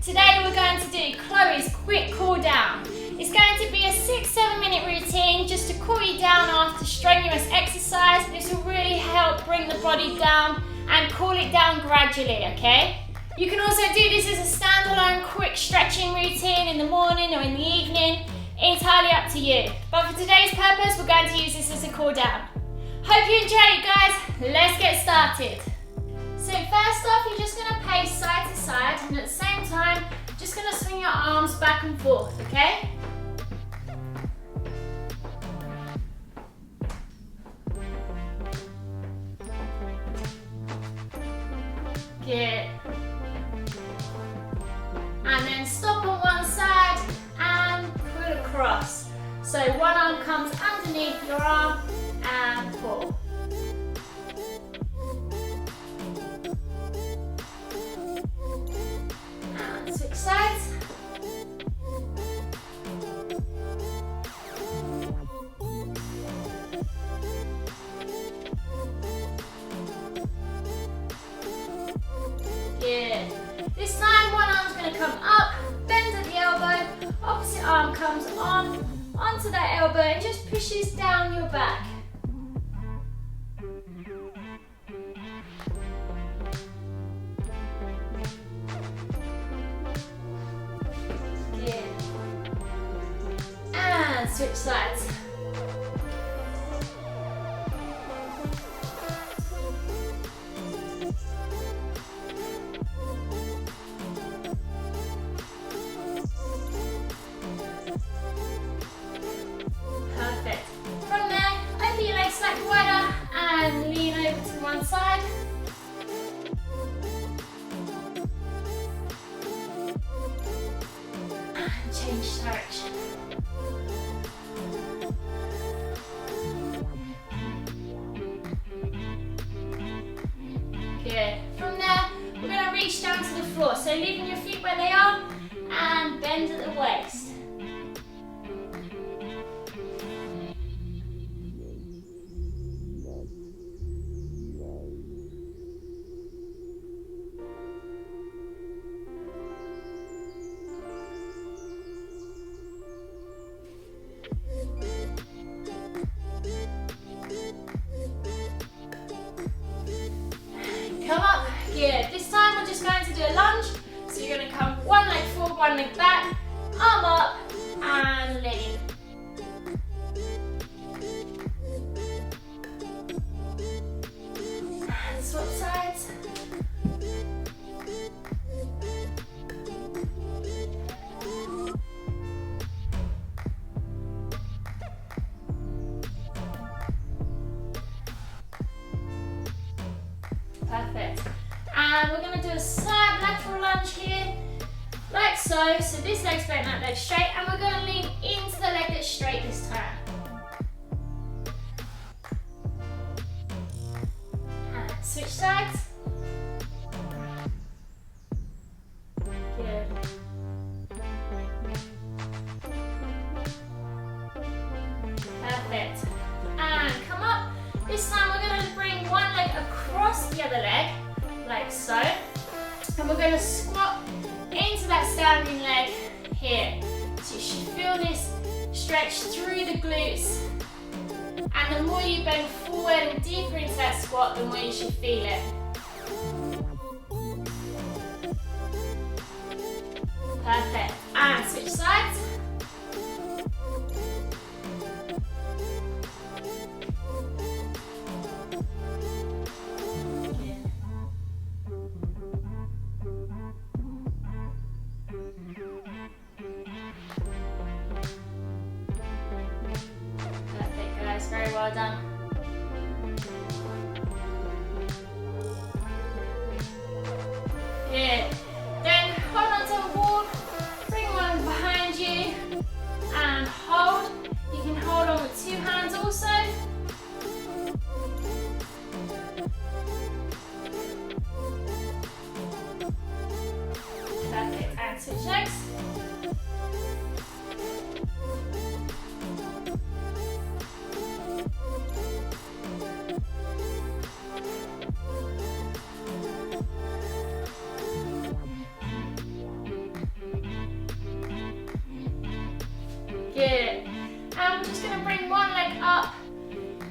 Today we're going to do Chloe's quick cool down. It's going to be a 6-7 minute routine just to cool you down after strenuous exercise. This will really help bring the body down and cool it down gradually, okay? You can also do this as a standalone quick stretching routine in the morning or in the evening, entirely up to you. But for today's purpose, we're going to use this as a cool down. Hope you enjoy it, guys. Let's get started. So first off, you're just going to pace side to side, and at the same time, just going to swing your arms back and forth, okay? Good. And then stop on one side and pull across. So one arm comes underneath your arm and pull. Switch sides. Good. This time one arm's going to come up, bend at the elbow, opposite arm comes on, onto that elbow and just pushes down your back. Switch sides. Perfect. From there, open your legs slightly wider and lean over to one side. And change direction. Good. From there, we're going to reach down to the floor. So leaving your feet where they are and bend at the waist. Come up, good. This time we're just going to do a lunge. So you're going to come one leg forward, one leg back, arm up and lean. And swap sides. Perfect. And we're going to do a side lateral lunge here, like so. So this leg's bent, that leg's straight, and we're going to lean into the leg that's straight this time. And switch sides. Good. Perfect. And come up. This time we're going to bring one leg across the other leg, like so. And we're going to squat into that standing leg here. So you should feel this stretch through the glutes. And the more you bend forward and deeper into that squat, the more you should feel it. Perfect. And switch sides. Very well done. Good. Then hold on to a wall, bring one behind you and hold. You can hold on with two hands or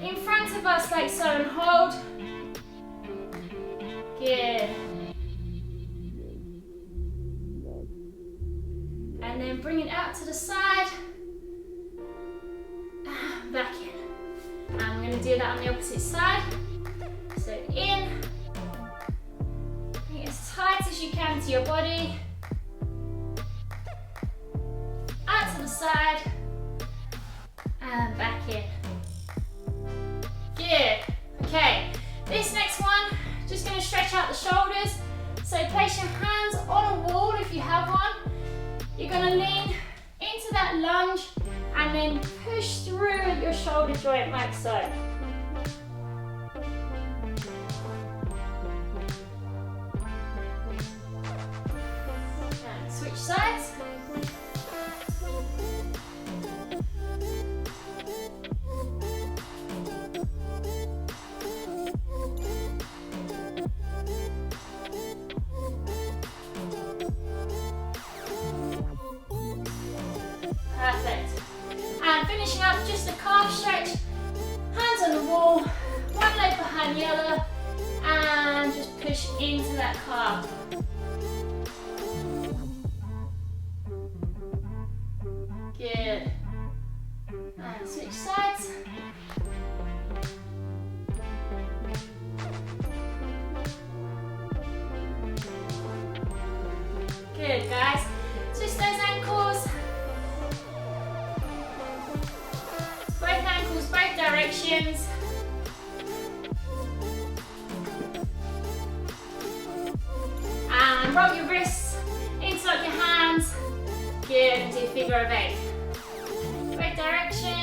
in front of us like so and hold. Good. And then bring it out to the side. And back in. And we're going to do that on the opposite side. So in. Bring it as tight as you can to your body. Out to the side. And back in. Good. Okay. This next one, just going to stretch out the shoulders. So place your hands on a wall if you have one. You're going to lean into that lunge and then push through your shoulder joint like so. And switch sides. Perfect. And finishing up, just a calf stretch. Hands on the wall, one leg behind the other, and just push into that calf. Good. And switch sides. Good, guys. Twist those ankles. Both ankles, both directions. And roll your wrists, interlock your hands. Good, and do figure of 8. Both directions.